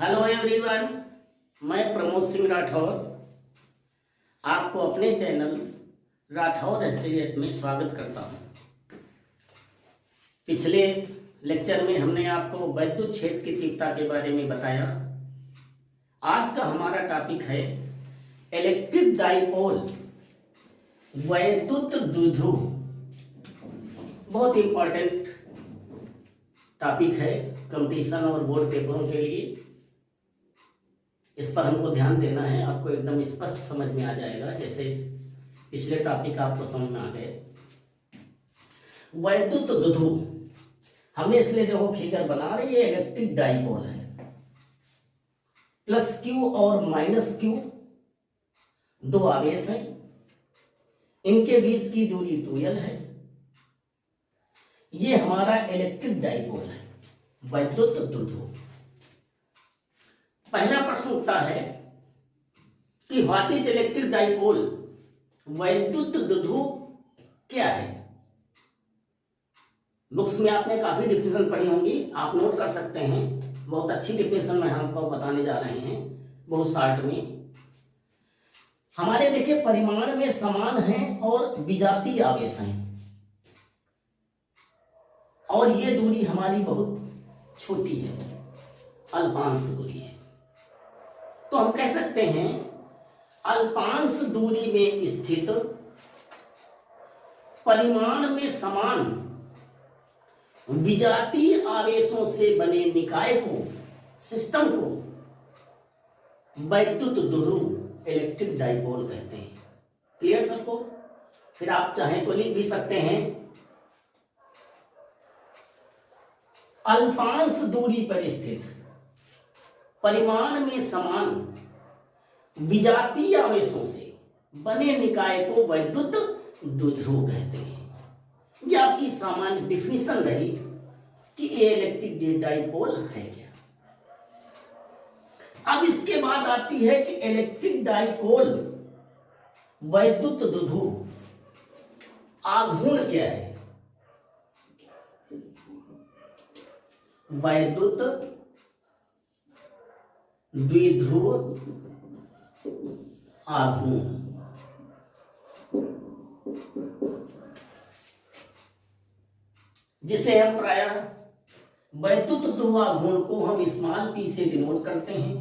Hello everyone, मैं प्रमोद सिंह राठौर आपको अपने चैनल राठौर एस्टेट में स्वागत करता हूं। पिछले लेक्चर में हमने आपको वैद्युत क्षेत्र की तीव्रता के बारे में बताया। आज का हमारा टॉपिक है इलेक्ट्रिक डाइपोल वैद्युत द्विध्रुव। बहुत इंपॉर्टेंट टॉपिक है कंपटीशन और बोर्ड पेपरों के लिए। इस पर हमको ध्यान देना है, आपको एकदम स्पष्ट समझ में आ जाएगा, जैसे पिछले टॉपिक आपको समझ में आ गए। वैद्युत द्विध्रुव हमने इसलिए देखो फिगर बना रही है, इलेक्ट्रिक डाइपोल है, प्लस क्यू और माइनस क्यू दो आवेश हैं, इनके बीच की दूरी 2l है। ये हमारा इलेक्ट्रिक डाइपोल है, वैद्युत द्विध्रुव। पहला प्रश्न उठता है कि व्हाट इज इलेक्ट्रिक डाइपोल, वैद्युत द्विध्रुव क्या है। बुक्स में आपने काफी डिफिनेशन पढ़ी होंगी, आप नोट कर सकते हैं। बहुत अच्छी डिफिनेशन में हम आपको बताने जा रहे हैं, बहुत शार्ट में। हमारे देखिए परिमाण में समान हैं और विजातीय आवेश हैं, और ये दूरी हमारी बहुत छोटी है, अल्पांश दूरी है। तो हम कह सकते हैं अल्पांश दूरी में स्थित परिमाण में समान विजातीय आवेशों से बने निकाय को, सिस्टम को वैद्युत द्विध्रुव इलेक्ट्रिक डाइपोल कहते हैं। क्लियर सबको? फिर आप चाहें तो लिख भी सकते हैं, अल्पांश दूरी पर स्थित परिमाण में समान विजातीय आवेशों से बने निकाय को वैद्युत द्विध्रुव कहते हैं। यह आपकी सामान्य डिफिनेशन रही कि ये इलेक्ट्रिक डाइपोल है क्या। अब इसके बाद आती है कि इलेक्ट्रिक डाइपोल वैद्युत द्विध्रुव आघूर्ण क्या है। वैद्युत द्विध्रुव आघूर्ण, जिसे हम प्रायः वैद्युत द्विध्रुव आघूर्ण को हम स्मॉल p से डिनोट करते हैं।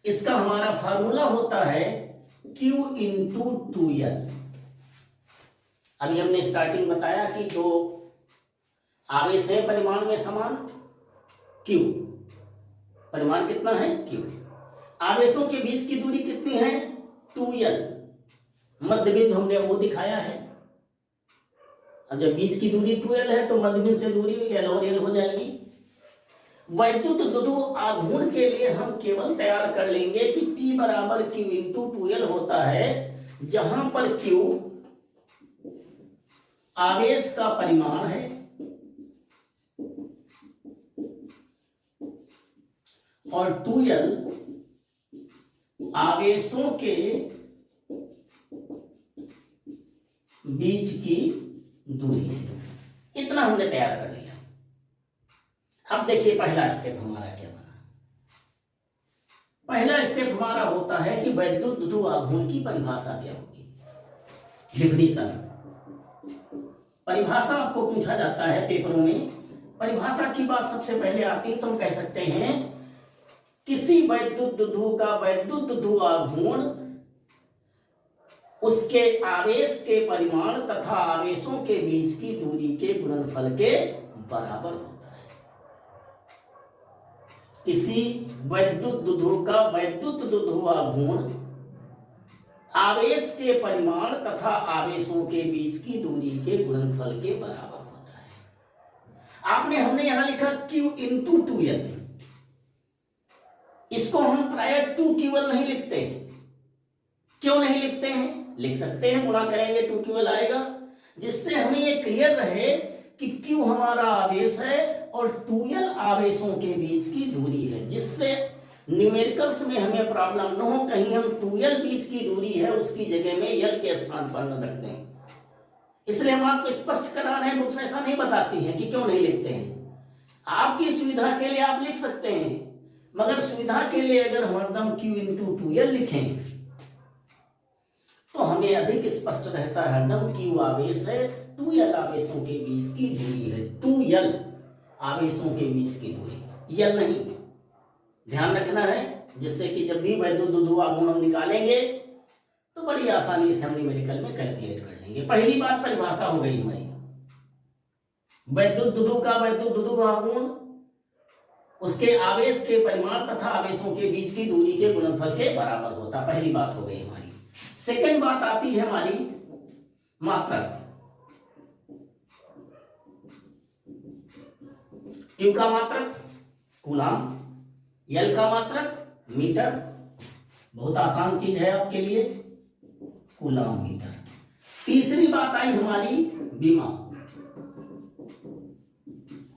इसका हमारा फार्मूला होता है Q इंटू 2l। अभी हमने स्टार्टिंग बताया कि दो आवेश है परिमाण में समान, Q परिमाण कितना है Q, आवेशों के बीच की दूरी कितनी है 2l, मध्य बिंदु हमने वो दिखाया है। अब जब बीच की दूरी 2l है तो मध्य बिंदु से दूरी l और l हो जाएगी। वैद्युत द्विध्रुव आघूर्ण के लिए हम केवल तैयार कर लेंगे कि P बराबर Q इंटू 2l होता है, जहां पर Q आवेश का परिमाण है और 2l आवेशों के बीच की दूरी है। इतना हमने तैयार कर लिया। अब देखिए पहला स्टेप हमारा क्या बना। पहला स्टेप हमारा होता है कि वैद्युत द्विध्रुव आघूर्ण की परिभाषा क्या होगी। डिफिनेशन, परिभाषा आपको पूछा जाता है पेपरों में। परिभाषा की बात सबसे पहले आती है तो हम कह सकते हैं किसी वैद्युत द्विध्रुव का वैद्युत द्विध्रुव आघूर्ण उसके आवेश के परिमाण तथा आवेशों के बीच की दूरी के गुणनफल के बराबर होता है। किसी वैद्युत द्विध्रुव का वैद्युत द्विध्रुव आघूर्ण आवेश के परिमाण तथा आवेशों के बीच की दूरी के गुणनफल के बराबर होता है। हमने यहां लिखा Q इंटू 2l। इसको हम प्रायः 2QL नहीं लिखते हैं। क्यों नहीं लिखते हैं? लिख सकते हैं, गुणा करेंगे 2QL आएगा, जिससे हमें ये क्लियर रहे कि Q हमारा आवेश है और 2l आवेशों के बीच की दूरी है, जिससे न्यूमेरिकल्स में हमें प्रॉब्लम न हो, कहीं हम 2l बीच की दूरी है उसकी जगह में l के स्थान पर न रख दें। इसलिए हम आपको स्पष्ट करा रहे हैं, बुक्स ऐसा नहीं बताती हैं कि क्यों नहीं लिखते हैं। आपकी सुविधा के लिए आप लिख सकते हैं, मगर सुविधा के लिए अगर हम एकदम Q इंटू 2L लिखें तो हमें अधिक स्पष्ट रहता है। एकदम Q आवेश है, 2L आवेशों के बीच की दूरी है, 2L आवेशों के बीच की दूरी, L नहीं, ध्यान रखना है, जिससे कि जब भी वैद्युत द्विध्रुव गुण हम निकालेंगे तो बड़ी आसानी से हम न्यूमेरिकल में कैलकुलेट कर लेंगे। पहली बात परिभाषा हो गई हमारी, वैद्युत द्विध्रुव का वैद्युत द्विध्रुव गुण उसके आवेश के परिमाण तथा आवेशों के बीच की दूरी के गुणनफल के बराबर होता। पहली बात हो गई हमारी। सेकंड बात आती है हमारी मात्रक। Q का मात्रक कूलाम, L का मात्रक मीटर, बहुत आसान चीज है आपके लिए, कूलाम मीटर। तीसरी बात आई हमारी विमा।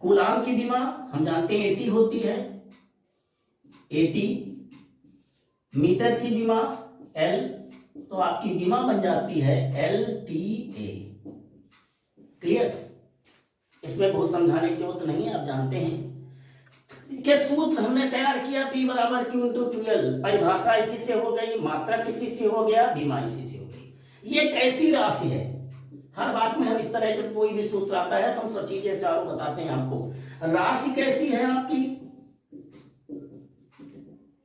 कूलाम की विमा हम जानते हैं 80 होती है, 80, मीटर की विमा L, तो आपकी विमा बन जाती है LTA। क्लियर? इसमें बहुत समझाने की जरूरत नहीं है, आप जानते हैं कि सूत्र हमने तैयार किया P बराबर Q इंटू 2L। परिभाषा इसी से हो गई, मात्रक इसी से हो गया, विमा इसी से हो गई। ये कैसी राशि है? हर बात में हम इस तरह जब कोई भी सूत्र आता है तो हम सब चीजें चारों बताते हैं आपको। राशि कैसी है आपकी?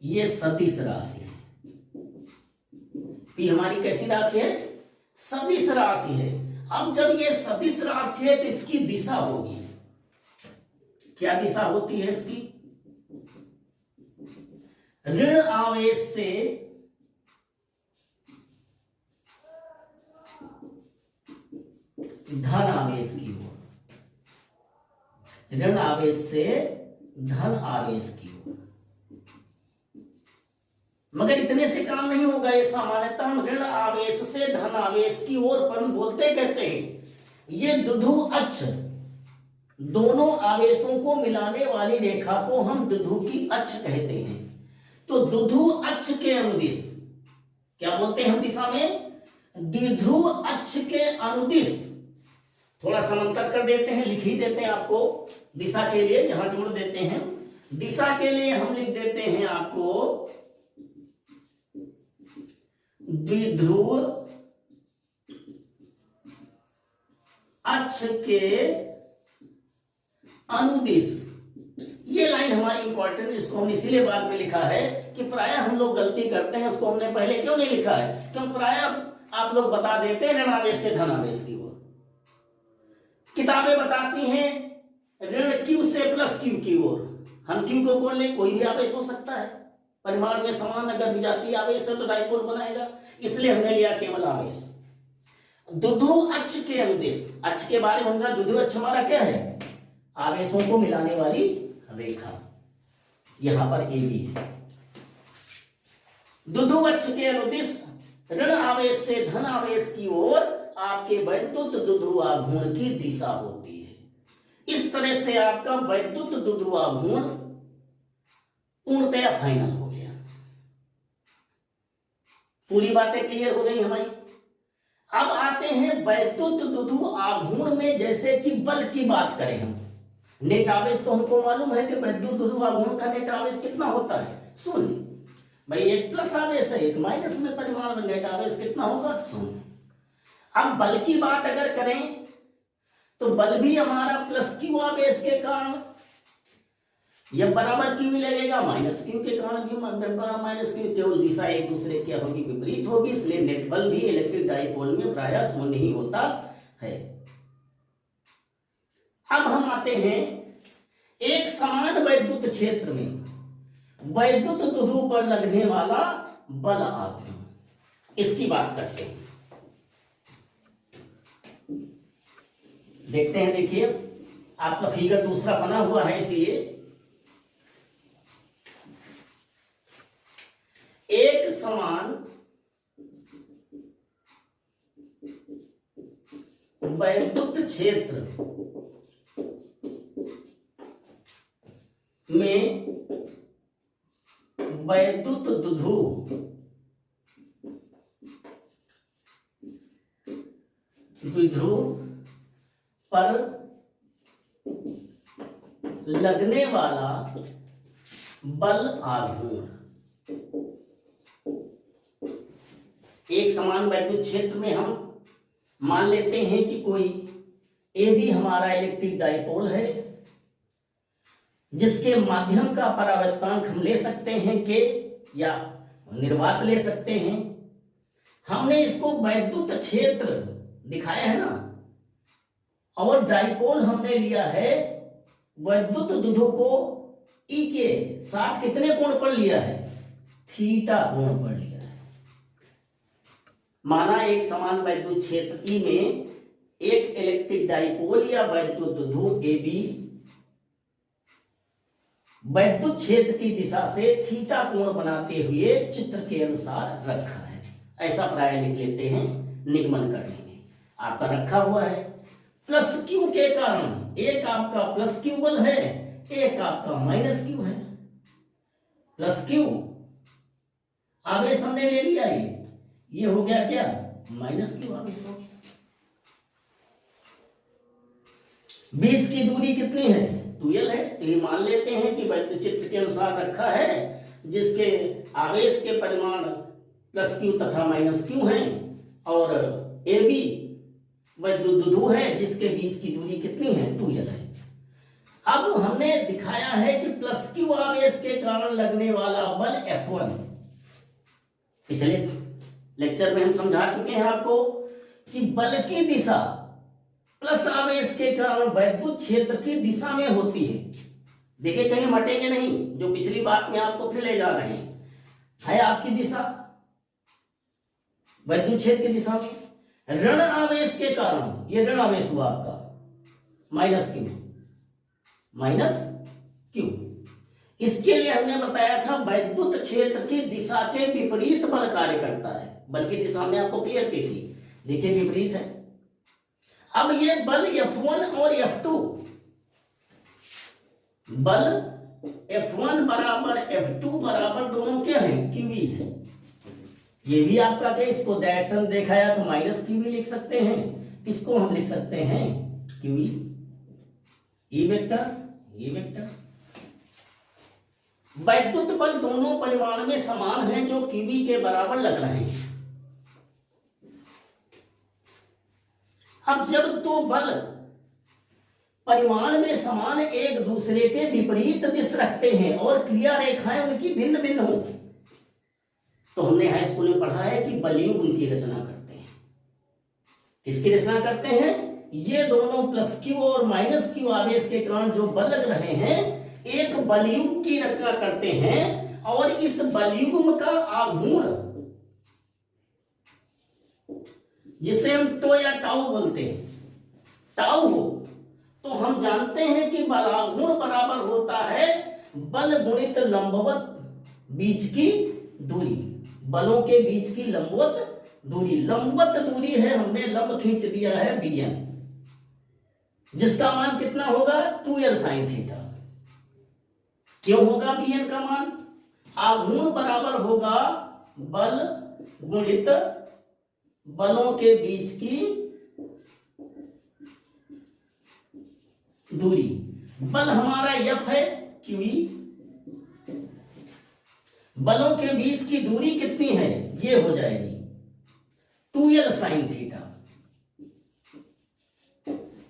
ये सदिश राशि है। P हमारी कैसी राशि है? सदिश राशि है। अब जब ये सदिश राशि है तो इसकी दिशा होगी, क्या दिशा होती है इसकी? ऋण आवेश से धन आवेश की ओर, ऋण आवेश से धन आवेश की ओर। मगर इतने से काम नहीं होगा, ये सामान्यतः हम ऋण आवेश से धन आवेश की ओर, पर बोलते कैसे हैं? ये द्विध्रुव अक्ष, दोनों आवेशों को मिलाने वाली रेखा को हम द्विध्रुव की अक्ष कहते हैं। तो द्विध्रुव अक्ष के अनुदिश, क्या बोलते हैं हम दिशा में? द्विध्रुव अक्ष के अनुदिश। थोड़ा समांतर कर देते हैं, लिख ही देते हैं आपको दिशा के लिए, यहां जोड़ देते हैं। दिशा के लिए हम लिख देते हैं आपको द्विध्रुव अक्ष के अनुदिश। ये लाइन हमारी इंपॉर्टेंट, इसको हम इसीलिए बाद में लिखा है कि प्रायः हम लोग गलती करते हैं, उसको हमने पहले क्यों नहीं लिखा है? क्यों प्रायः आप लोग बता देते हैं ऋण आवेश से धन आवेश की ओर। किताबें बताती हैं ऋण Q से प्लस Q की ओर। हम Q को बोल लें, कोई भी आवेश हो सकता है, परिमाण में समान अगर विजातीय आवेश है तो डाइपोल बनाएगा, इसलिए हमने लिया केवल आवेश। द्विध्रुव अक्ष के अनुदिश, अक्ष के बारे में होगा, द्विध्रुव अक्ष हमारा क्या है? आवेशों को मिलाने वाली रेखा, यहां पर AB है। द्विध्रुव अक्ष के अनुदिश ऋण आवेश से धन आवेश की ओर आपके वैद्युत द्विध्रुवाघूर्ण की दिशा होती है। इस तरह से आपका वैद्युत द्विध्रुवाघूर्ण पूर्णतया फाइनल हो गया। पूरी बातें क्लियर हो गई हमारी। अब आते हैं वैद्युत द्विध्रुवाघूर्ण में, जैसे कि बल की बात करें हम, नेट आवेश तो हमको मालूम है कि वैद्युत द्विध्रुवाघूर्ण का नेट आवेश कितना होता है? शून्य। भाई एक प्लस आवेश है, एक माइनस में परिमाण में नेट आवेश कितना होगा? शून्य। अब बल की बात अगर करें तो बल भी हमारा प्लस Q आवेश के कारण, यह बराबर Q लगेगा माइनस Q के कारण भी माइनस Q, केवल दिशा एक दूसरे की होगी, विपरीत होगी, इसलिए नेट बल भी इलेक्ट्रिक डाइपोल में प्रायः शून्य ही होता है। अब हम आते हैं एक समान वैद्युत क्षेत्र में वैद्युत द्विध्रुव पर लगने वाला बल आघूर्ण, इसकी बात करते हैं। देखते हैं, देखिए आपका फिगर दूसरा बना हुआ है, इसलिए एक समान वैद्युत क्षेत्र में वैद्युत द्विध्रुव पर लगने वाला बल आघूर्ण। एक समान वैद्युत क्षेत्र में हम मान लेते हैं कि कोई ए बी हमारा इलेक्ट्रिक डाइपोल है, जिसके माध्यम का परावर्तनांक हम ले सकते हैं के, या निर्वात ले सकते हैं। हमने इसको वैद्युत क्षेत्र दिखाया है ना, और डाइपोल हमने लिया है वैद्युत द्विध्रुव को ई के साथ कितने कोण पर लिया है, थीटा कोण पर लिया है। माना एक समान वैद्युत क्षेत्र ई में एक इलेक्ट्रिक डाइपोल या वैद्युत द्विध्रुव ए बी वैद्युत क्षेत्र की दिशा से थीटा कोण बनाते हुए चित्र के अनुसार रखा है। ऐसा प्राय लिख लेते हैं, निगमन कर लेंगे। आपका रखा हुआ है प्लस क्यू के कारण, एक आपका प्लस क्यू बल है, एक आपका माइनस क्यू है। प्लस क्यू आवेश हमने ले लिया, ये हो गया क्या, माइनस क्यू आवेश हो गया। बीच की दूरी कितनी है, 2l है। तो ये मान लेते हैं कि वैद्युत चित्र के अनुसार रखा है, जिसके आवेश के परिमाण प्लस क्यू तथा माइनस क्यू हैं, और ए बी वैद्युत द्विध्रुव है जिसके बीच की दूरी कितनी है, 2l है। अब हमने दिखाया है कि प्लस क्यू आवेश के कारण लगने वाला बल F1, पिछले लेक्चर में हम समझा चुके हैं आपको कि बल की दिशा प्लस आवेश के कारण वैद्युत क्षेत्र की दिशा में होती है। देखिए कहीं हटेंगे नहीं, जो पिछली बात में आपको फिर ले जा रहे हैं, है आपकी दिशा वैद्युत क्षेत्र की दिशा में। ऋण आवेश के कारण, ये ऋण आवेश हुआ आपका माइनस क्यू, माइनस क्यू। इसके लिए हमने बताया था वैद्युत क्षेत्र की दिशा के विपरीत बल कार्य करता है। बल की दिशा हमने आपको क्लियर की थी, देखिए विपरीत है। अब ये बल F1 और F2, बल F1 बराबर F2 बराबर दोनों क्या है, QE है। ये भी आपका क्या, इसको डायरेक्शन दिखाया तो माइनस QE लिख सकते हैं, इसको हम लिख सकते हैं QE, E vector, E vector. वैद्युत बल दोनों परिमाण में समान हैं जो QE के बराबर लग रहे हैं। अब जब दो बल परिमाण में समान एक दूसरे के विपरीत दिश रखते हैं और क्रिया रेखाएं उनकी भिन्न भिन्न हो, तो हमने हाई स्कूल में पढ़ा है कि बलयुग उनकी रचना करते हैं। किसकी रचना करते हैं, ये दोनों प्लस क्यू और माइनस क्यू आवेश के कारण जो बल लग रहे हैं, एक बलयुग की रचना करते हैं, और इस बलयुग का आघूर्ण, जिसे हम टो या टाउ बोलते हैं, टाउ हो, तो हम जानते हैं कि बलाघूर्ण बराबर होता है बल गुणित लंबवत बीच की दूरी, बलों के बीच की लंबवत दूरी। लंबवत दूरी है, हमने लंब खींच दिया है bn, जिसका मान कितना होगा, 2l sin थीटा। क्यों होगा bn का मान, आघूर्ण बराबर होगा बल गुणित बलों के बीच की दूरी। बल हमारा F है, QE, बलों के बीच की दूरी कितनी है, ये हो जाएगी 2l sin थीटा।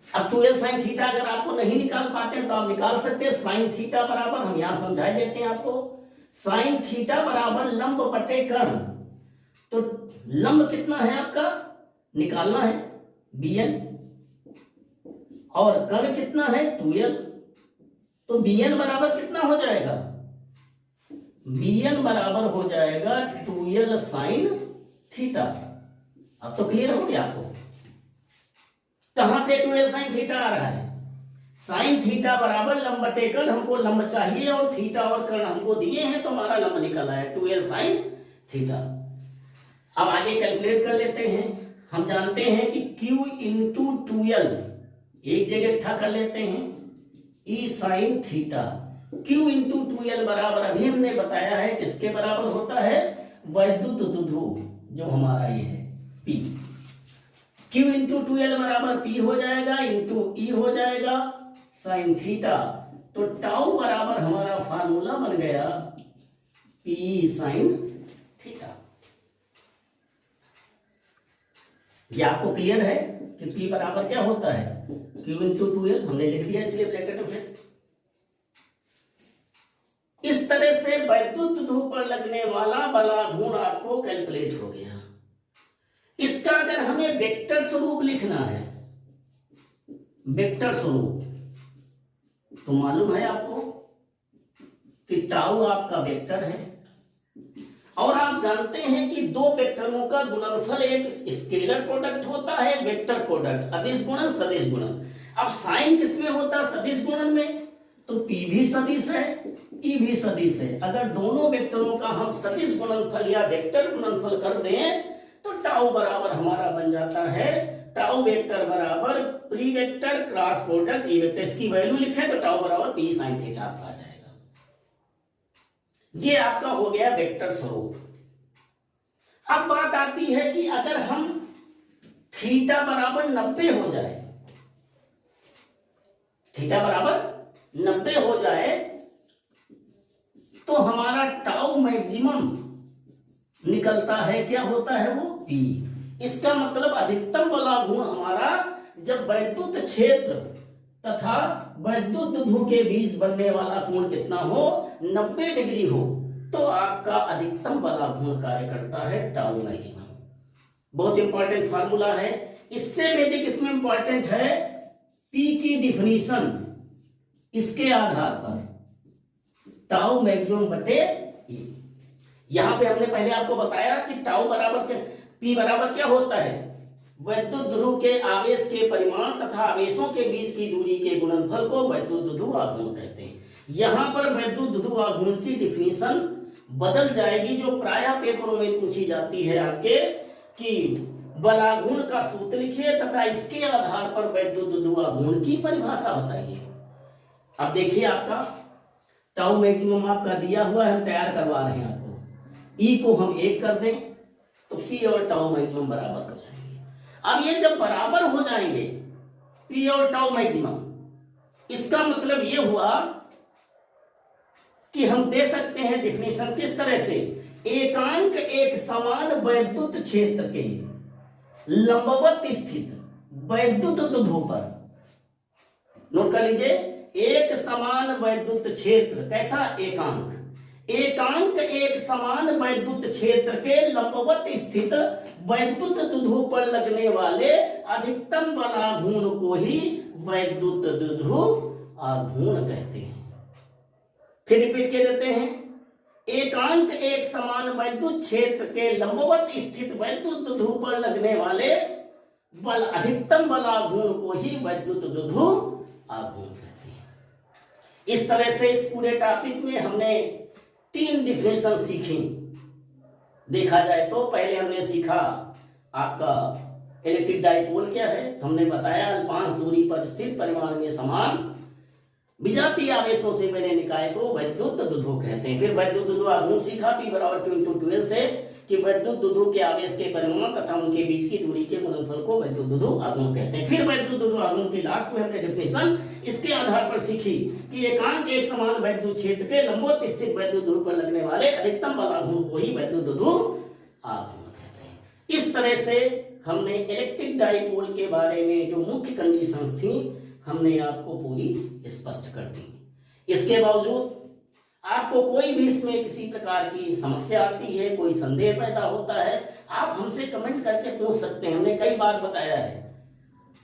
अब 2l sin थीटा अगर आपको नहीं निकाल पाते हैं तो आप निकाल सकते हैं sin थीटा बराबर, हम यहां समझा देते हैं आपको, sin थीटा बराबर लंब बटे कर्ण। तो लंब कितना है आपका, निकालना है bn, और कर्ण कितना है 2l, तो bn बराबर कितना हो जाएगा, bn बराबर हो जाएगा 2l sin थीटा। अब तो क्लियर हो गया आपको, कहां से 2l sin थीटा आ रहा है, sin थीटा बराबर लंब बटे कर्ण, हमको लंब चाहिए और थीटा और कर्ण हमको दिए हैं, तो हमारा लंब निकला है 2l sin थीटा। अब आगे कैलकुलेट कर लेते हैं। हम जानते हैं कि Q इंटू 2l, एक जगह इकट्ठा कर लेते हैं, E sin theta. Q into 2l बराबर, अभी हमने बताया है किसके बराबर होता है, वैद्युत द्विध्रुव, जो हमारा ये है P। Q इंटू 2l बराबर P हो जाएगा, इंटू E हो जाएगा sin थीटा तो टाउ बराबर हमारा फार्मूला बन गया पी साइन थीटा। ये आपको क्लियर है कि P बराबर क्या होता है, Q इंटू 2L, हमने लिख दिया इसलिए ब्रैकेट में। फिर इस तरह से वैद्युत ध्रुव पर लगने वाला बलाघूर्ण आपको कैलकुलेट हो गया। इसका अगर हमें वेक्टर स्वरूप लिखना है, वेक्टर स्वरूप, तो मालूम है आपको कि टाउ आपका वेक्टर है, और आप जानते हैं कि दो वेक्टरों का गुणनफल एक स्केलर प्रोडक्ट होता है, वेक्टर प्रोडक्ट, अदिश गुणन सदिश गुणन। अब साइन किसमें होता है, सदिश गुणन में, तो P भी सदिश है, E भी सदिश है। अगर दोनों वेक्टरों का हम सदिश गुणनफल या वेक्टर गुणनफल कर दें तो टाउ बराबर हमारा बन जाता है टाउ वेक्टर बराबर pre vector cross product E vector. इसकी वैल्यू लिखे तो टाउ बराबर P साइन थीटा आपका आ जाएगा। ये आपका हो गया वेक्टर स्वरूप। अब बात आती है कि अगर हम थीटा बराबर 90 हो जाए, थीटा बराबर 90 हो जाए तो हमारा टाउ मैक्सिमम निकलता है, क्या होता है वो P। इसका मतलब अधिकतम बलाघूर्ण हमारा जब वैद्युत क्षेत्र तथा वैद्युत ध्रुव के बीच बनने वाला कोण कितना हो, 90 डिग्री हो, तो आपका अधिकतम बलाघूर्ण कार्य करता है टाउ मैक्सिमम। बहुत इंपॉर्टेंट फार्मूला है। इससे वेदिक इसमें इंपॉर्टेंट है P की डिफिनीशन, इसके आधार पर टाउ मैक्सिमम बटे E। यहां पे हमने पहले आपको बताया कि टाउ बराबर क्या, P बराबर क्या होता है, वैद्युत ध्रुव के आवेश के परिमाण तथा आवेशों के बीच की दूरी के गुणनफल को वैद्युत ध्रुव आघूर्ण कहते हैं। यहां पर वैद्युत ध्रुव आघूर्ण की डिफिनीशन बदल जाएगी, जो प्रायः पेपरों में पूछी जाती है आपके, कि बलाघूर्ण का सूत्र लिखिए तथा इसके आधार पर वैद्युत ध्रुव आघूर्ण की परिभाषा बताइए। अब देखिए आपका टाउ मैक्सिमम आपका दिया हुआ है, हम तैयार करवा रहे हैं आपको। E को हम 1 कर दें तो P और टाउ मैक्सिमम बराबर हो जाएंगे। अब ये जब बराबर हो जाएंगे P और टाउ मैक्सिमम, इसका मतलब ये हुआ कि हम दे सकते हैं डिफिनीशन किस तरह से, एकांक एक समान वैद्युत क्षेत्र के लंबवत स्थित वैद्युत ध्रुव पर, नोट कर लीजिए, एक समान वैद्युत क्षेत्र, कैसा एकांक, एकांक एक समान वैद्युत क्षेत्र के लंबवत स्थित वैद्युत ध्रुव पर लगने वाले अधिकतम बलाघूर्ण को ही वैद्युत ध्रुव आघूर्ण कहते हैं। फिर रिपीट कर देते हैं, एकांक एक समान वैद्युत क्षेत्र के लंबवत स्थित वैद्युत ध्रुव पर लगने वाले अधिकतम बलाघूर्ण को ही वैद्युत ध्रुव आघूर्ण कहते हैं। इस तरह से इस पूरे टॉपिक में हमने 3 डिफिनेशन सीखी। देखा जाए तो पहले हमने सीखा आपका इलेक्ट्रिक डाइपोल क्या है, तो हमने बताया अल्पांश दूरी पर स्थित परिमाण में समान विजातीय आवेशों से बने निकाय को वैद्युत ध्रुव कहते हैं। फिर वैद्युत ध्रुव आघूर्ण सीखा P बराबर Q इंटू 2L से, कि वैद्युत ध्रुव के आवेश के परिमाण तथा उनके बीच की दूरी के गुणनफल को वैद्युत ध्रुव आघूर्ण कहते हैं। फिर वैद्युत ध्रुव आघूर्ण की लास्ट में हमने डिफिनेशन इसके आधार पर सीखी कि एकांक एक समान वैद्युत क्षेत्र के लंबवत स्थित वैद्युत ध्रुव पर लगने वाले अधिकतम बलाघूर्ण को ही वैद्युत ध्रुव आघूर्ण कहते हैं। इस तरह से हमने इलेक्ट्रिक डाइपोल के बारे में जो मुख्य कंडीशंस थी हमने आपको पूरी स्पष्ट कर दी। इसके बावजूद आपको कोई भी इसमें किसी प्रकार की समस्या आती है, कोई संदेह पैदा होता है, आप हमसे कमेंट करके पूछ सकते हैं। हमने कई बार बताया है,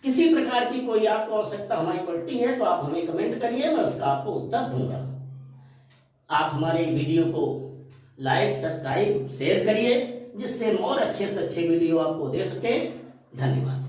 किसी प्रकार की कोई आपको आवश्यकता हमारी पड़ती है तो आप हमें कमेंट करिए, मैं उसका आपको उत्तर दूंगा। आप हमारे वीडियो को लाइक, सब्सक्राइब, शेयर करिए, जिससे और अच्छे से अच्छे वीडियो आपको दे सके। धन्यवाद।